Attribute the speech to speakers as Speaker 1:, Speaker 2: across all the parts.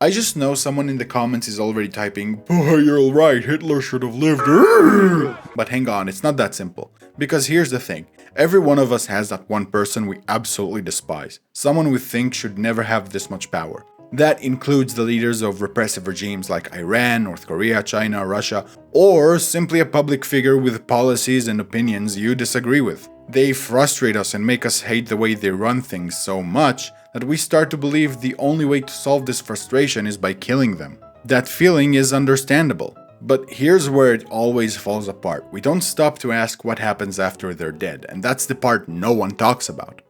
Speaker 1: I just know someone in the comments is already typing, "Oh, you're right, Hitler should have lived." But hang on, it's not that simple. Because here's the thing, every one of us has that one person we absolutely despise. Someone we think should never have this much power. That includes the leaders of repressive regimes like Iran, North Korea, China, Russia, or simply a public figure with policies and opinions you disagree with. They frustrate us and make us hate the way they run things so much that we start to believe the only way to solve this frustration is by killing them. That feeling is understandable. But here's where it always falls apart. We don't stop to ask what happens after they're dead, and that's the part no one talks about.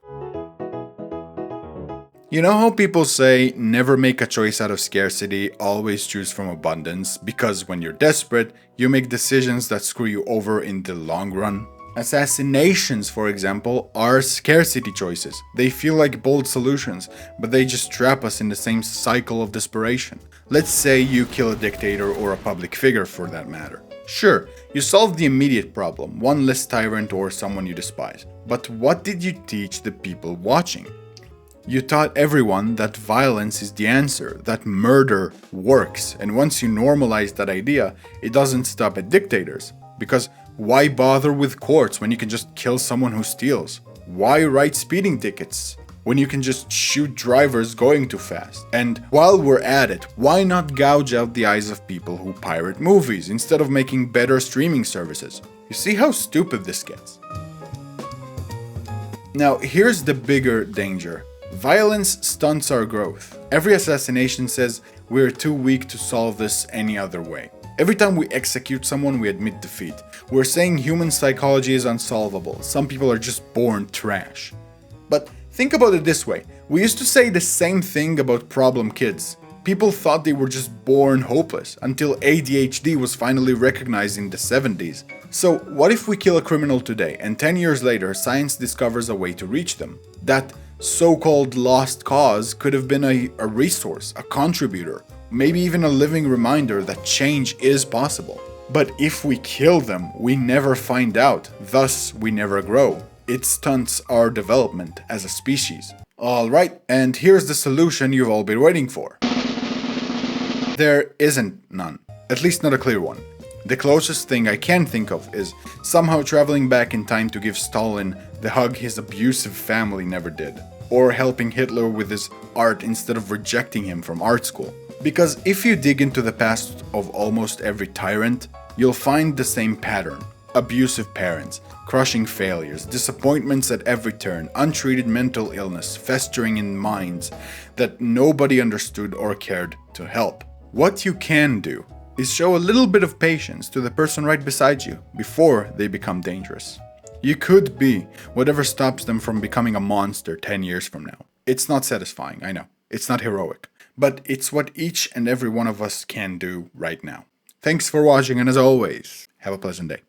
Speaker 1: You know how people say, never make a choice out of scarcity, always choose from abundance, because when you're desperate, you make decisions that screw you over in the long run? Assassinations, for example, are scarcity choices. They feel like bold solutions, but they just trap us in the same cycle of desperation. Let's say you kill a dictator or a public figure for that matter. Sure, you solve the immediate problem, one less tyrant or someone you despise. But what did you teach the people watching? You taught everyone that violence is the answer, that murder works, and once you normalize that idea, it doesn't stop at dictators. Because why bother with courts when you can just kill someone who steals? Why write speeding tickets when you can just shoot drivers going too fast? And while we're at it, why not gouge out the eyes of people who pirate movies instead of making better streaming services? You see how stupid this gets? Now, here's the bigger danger. Violence stunts our growth. Every assassination says we're too weak to solve this any other way. Every time we execute someone, we admit defeat. We're saying human psychology is unsolvable. Some people are just born trash. But think about it this way. We used to say the same thing about problem kids. People thought they were just born hopeless until ADHD was finally recognized in the 70s. So what if we kill a criminal today and 10 years later science discovers a way to reach them? That so-called lost cause could have been a resource, a contributor, maybe even a living reminder that change is possible. But if we kill them, we never find out, thus we never grow. It stunts our development as a species. Alright, and here's the solution you've all been waiting for. There isn't none, at least not a clear one. The closest thing I can think of is somehow traveling back in time to give Stalin the hug his abusive family never did, or helping Hitler with his art instead of rejecting him from art school. Because if you dig into the past of almost every tyrant, you'll find the same pattern. Abusive parents, crushing failures, disappointments at every turn, untreated mental illness festering in minds that nobody understood or cared to help. What you can do is show a little bit of patience to the person right beside you before they become dangerous. You could be whatever stops them from becoming a monster 10 years from now. It's not satisfying, I know. It's not heroic. But it's what each and every one of us can do right now. Thanks for watching, and as always, have a pleasant day.